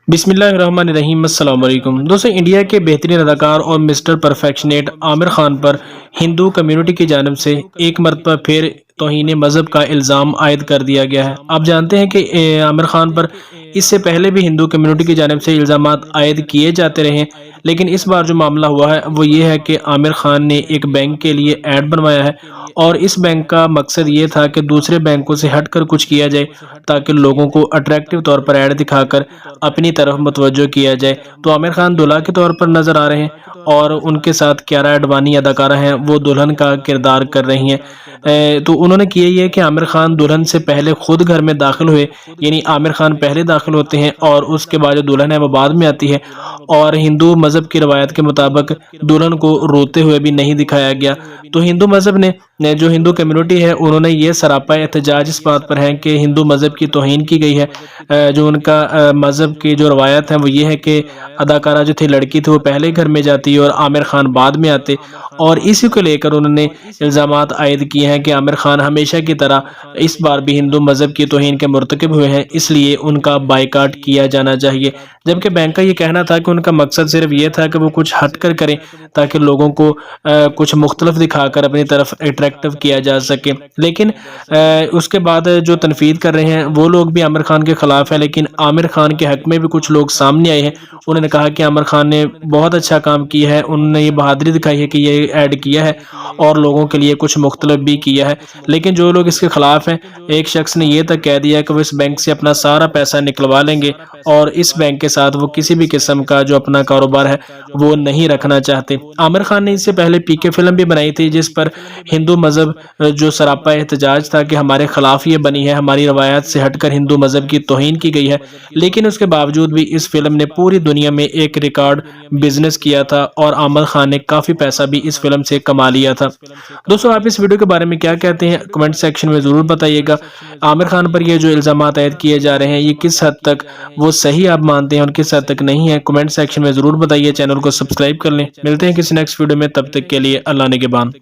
बिस्मिल्लाहिर्रहमानिर्रहीम। अस्सलाम वालेकुम दोस्तों, इंडिया के बेहतरीन अदाकार और मिस्टर परफेक्शनेट आमिर खान पर हिंदू कम्युनिटी की जानिब से एक मरतबा फिर तौहीन मज़हब का इल्ज़ाम आयद कर दिया गया है। आप जानते हैं कि आमिर खान पर इससे पहले भी हिंदू कम्युनिटी की जानिब से इल्ज़ामात आयद किए जाते रहे हैं, लेकिन इस बार जो मामला हुआ है वो ये है कि आमिर खान ने एक बैंक के लिए ऐड बनवाया है और इस बैंक का मकसद ये था कि दूसरे बैंकों से हटकर कुछ किया जाए ताकि लोगों को अट्रैक्टिव तौर पर ऐड दिखाकर अपनी तरफ मुतवज्जो किया जाए। तो आमिर खान दूल्हा के तौर पर नजर आ रहे हैं और उनके साथ कियारा एडवानी अदाकारा हैं, वो दुल्हन का किरदार कर रही हैं। तो उन्होंने किया ये कि आमिर खान दुल्हन से पहले खुद घर में दाखिल हुए, यानी आमिर खान पहले दाखिल होते हैं और उसके बाद जो दुल्हन है वो बाद में आती है। और हिंदू मज़हब की रवायत के मुताबिक दुल्हन को रोते हुए भी नहीं दिखाया गया। तो हिंदू मज़हब ने जो हिंदू कम्युनिटी है उन्होंने ये सरापा एहतजाज इस बात पर है कि हिंदू मज़हब की तौहीन की गई है। जो उनका मज़हब की जो रवायत है वो ये है कि अदाकारा जो थी, लड़की थी, वो पहले घर में जाती और आमिर खान बाद में आते, और इसी को लेकर उन्होंने इल्ज़ामात आयद किए हैं कि आमिर खान हमेशा की तरह इस बार भी हिंदू मज़हब की तौहीन के मुर्तकिब हुए हैं, इसलिए उनका बाइकाट किया जाना चाहिए। जबकि बैंक का ये कहना था कि उनका मकसद सिर्फ ये था कि वो कुछ हट कर करें ताकि लोगों को कुछ मुख्तलिफ दिखाकर अपनी तरफ अट्रैक्टिव किया जा सके। लेकिन उसके बाद जो तनफीद कर रहे हैं वो लोग भी आमिर खान के खिलाफ है, लेकिन आमिर खान के हक में भी कुछ लोग सामने आए हैं। उन्होंने कहा कि आमिर खान ने बहुत अच्छा काम किया है, उन्होंने ये बहादुरी दिखाई है कि ये ऐड किया है और लोगों के लिए कुछ मुख्तलिफ भी किया है। लेकिन जो लोग इसके खिलाफ हैं, एक शख्स ने ये तक कह दिया कि वो इस बैंक से अपना सारा पैसा निकलवा लेंगे और इस बैंक के साथ वो किसी भी किस्म का जो अपना कारोबार है वो नहीं रखना चाहते। आमिर खान ने इससे पहले पीके फिल्म भी बनाई थी जिस पर हिंदू मज़हब जो सरापा एहतजाज था कि हमारे खिलाफ ये बनी है, हमारी रवायत से हटकर हिंदू मज़हब की तौहीन की गई है। लेकिन उसके बावजूद भी इस फिल्म ने पूरी दुनिया में एक रिकॉर्ड बिजनेस किया था और आमिर खान ने काफ़ी पैसा भी इस फिल्म से कमा लिया था। दोस्तों, आप इस वीडियो के बारे में क्या कहते हैं, कमेंट सेक्शन में ज़रूर बताइएगा। आमिर खान पर ये जो इल्ज़ामात आयद किए जा रहे हैं ये किस हद तक वो सही आप मानते हैं और किस हद तक नहीं है, कमेंट सेक्शन में ज़रूर बताइए। चैनल को सब्सक्राइब कर लें। मिलते हैं किसी नेक्स्ट वीडियो में, तब तक के लिए अल्लाह निगहबान।